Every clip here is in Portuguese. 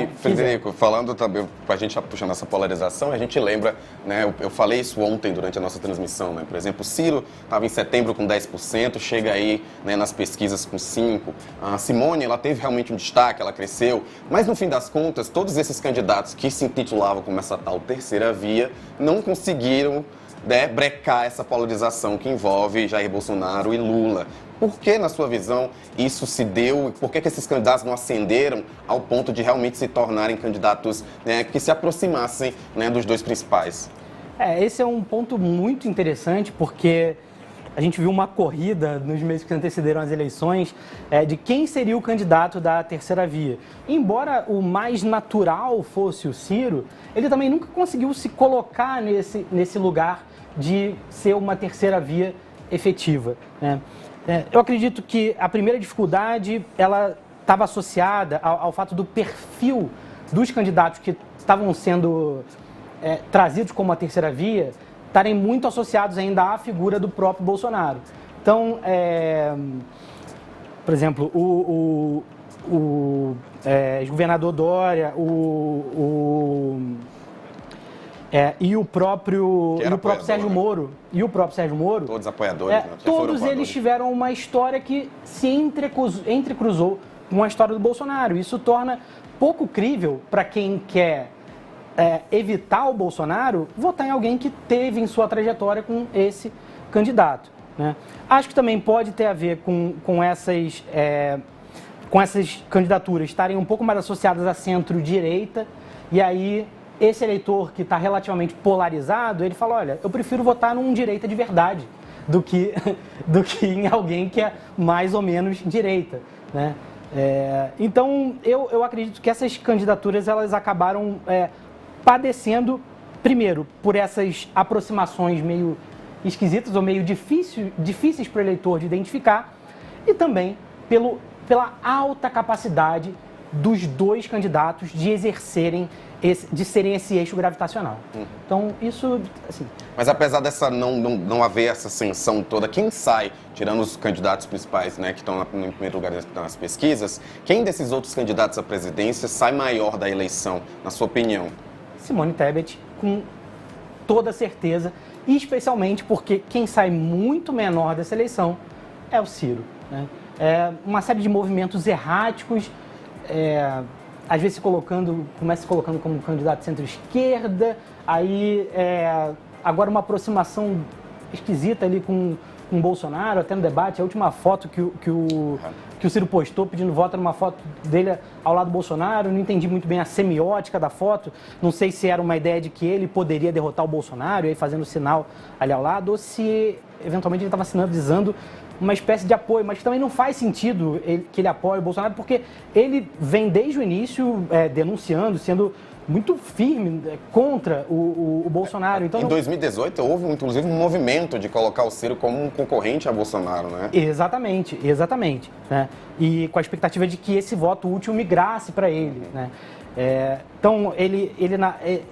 Frederico, falando também, a gente puxando essa polarização, a gente lembra, né, eu falei isso ontem durante a nossa transmissão, né, por exemplo, o Ciro estava em setembro com 10%, chega aí, né, nas pesquisas com 5%, a Simone, ela teve realmente um destaque, ela cresceu, mas no fim das contas, todos esses candidatos que se intitulavam como essa tal terceira via, não conseguiram, né, brecar essa polarização que envolve Jair Bolsonaro e Lula. Por que, na sua visão, isso se deu? Por que esses candidatos não ascenderam ao ponto de realmente se tornarem candidatos, né, que se aproximassem, né, dos dois principais? Esse é um ponto muito interessante, porque a gente viu uma corrida nos meses que antecederam as eleições de quem seria o candidato da terceira via. Embora o mais natural fosse o Ciro, ele também nunca conseguiu se colocar nesse lugar de ser uma terceira via efetiva, né? Eu acredito que a primeira dificuldade, ela estava associada ao fato do perfil dos candidatos que estavam sendo trazidos como a terceira via estarem muito associados ainda à figura do próprio Bolsonaro. Então, por exemplo, o ex-governador Dória, e o próprio Sérgio Moro, Todos apoiadores, né? Todos eles tiveram uma história que se entrecruzou com a história do Bolsonaro. Isso torna pouco crível para quem quer evitar o Bolsonaro votar em alguém que teve em sua trajetória com esse candidato, né? Acho que também pode ter a ver com essas candidaturas estarem um pouco mais associadas à centro-direita, e aí esse eleitor que está relativamente polarizado, ele fala, olha, eu prefiro votar num direita de verdade do que em alguém que é mais ou menos direita, né? Então, eu acredito que essas candidaturas elas acabaram padecendo, primeiro, por essas aproximações meio esquisitas ou meio difíceis para o eleitor de identificar, e também pela alta capacidade dos dois candidatos de exercerem, de serem esse eixo gravitacional. Então, isso, assim... Mas apesar dessa não haver essa ascensão toda, quem sai, tirando os candidatos principais, né, que estão em primeiro lugar nas pesquisas, quem desses outros candidatos à presidência sai maior da eleição, na sua opinião? Simone Tebet, com toda certeza, e especialmente porque quem sai muito menor dessa eleição é o Ciro, né? Uma série de movimentos erráticos, às vezes começa se colocando como candidato centro-esquerda, aí agora uma aproximação esquisita ali com o Bolsonaro, até no debate, a última foto que o Ciro postou pedindo voto era uma foto dele ao lado do Bolsonaro, não entendi muito bem a semiótica da foto, não sei se era uma ideia de que ele poderia derrotar o Bolsonaro, e aí fazendo sinal ali ao lado, ou se eventualmente ele estava sinalizando uma espécie de apoio, mas também não faz sentido que ele apoie o Bolsonaro, porque ele vem desde o início denunciando, sendo muito firme contra o Bolsonaro. Então, em 2018 houve, inclusive, um movimento de colocar o Ciro como um concorrente a Bolsonaro, né? Exatamente, né? E com a expectativa de que esse voto útil migrasse para ele, né? Então,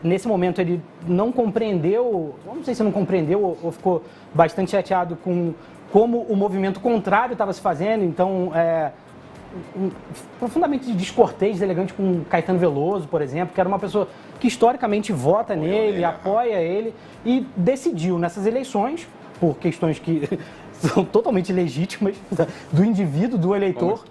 nesse momento, ele não compreendeu, não sei se não compreendeu ou ficou bastante chateado com como o movimento contrário estava se fazendo, então, profundamente descortês, deselegante com Caetano Veloso, por exemplo, que era uma pessoa que historicamente vota nele, apoia ele, e decidiu nessas eleições, por questões que são totalmente legítimas do indivíduo, do eleitor.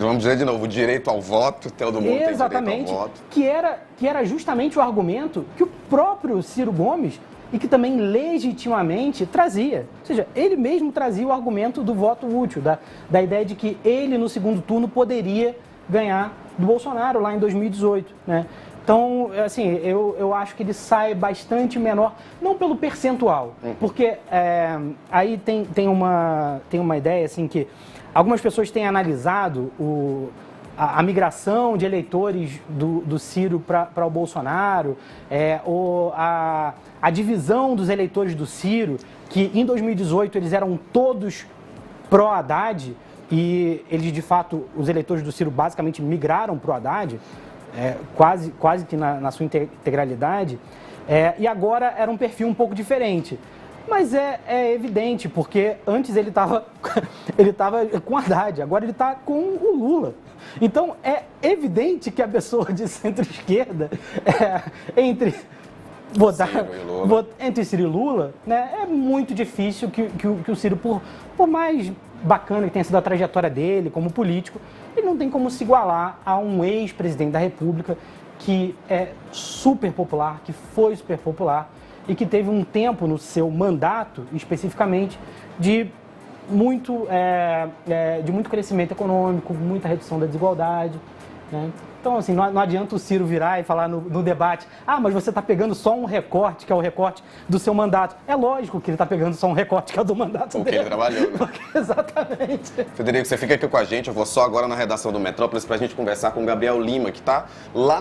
Vamos dizer de novo, o direito ao voto, todo mundo tem direito ao voto. Que era justamente o argumento que o próprio Ciro Gomes, e que também legitimamente trazia. Ou seja, ele mesmo trazia o argumento do voto útil, da ideia de que ele, no segundo turno, poderia ganhar do Bolsonaro lá em 2018, né? Então, assim, eu acho que ele sai bastante menor, não pelo percentual, porque aí tem uma ideia, assim, que algumas pessoas têm analisado a migração de eleitores do Ciro para o Bolsonaro, ou a divisão dos eleitores do Ciro, que em 2018 eles eram todos pró-Haddad, e eles, de fato, os eleitores do Ciro basicamente migraram para o Haddad, quase que na sua integralidade, e agora era um perfil um pouco diferente. Mas é evidente, porque antes ele estava ele tava com Haddad, agora ele está com o Lula. Então, é evidente que a pessoa de centro-esquerda, entre Ciro e Lula, né, é muito difícil que o Ciro, por mais bacana que tenha sido a trajetória dele como político, ele não tem como se igualar a um ex-presidente da República que é super popular, que foi super popular e que teve um tempo no seu mandato, especificamente, de muito crescimento econômico, muita redução da desigualdade, né? Então, assim, não adianta o Ciro virar e falar no debate, mas você está pegando só um recorte, que é o recorte do seu mandato. É lógico que ele está pegando só um recorte, que é do mandato dele. Porque ele trabalhou, né? Exatamente. Federico, você fica aqui com a gente, eu vou só agora na redação do Metrópolis para a gente conversar com o Gabriel Lima, que está lá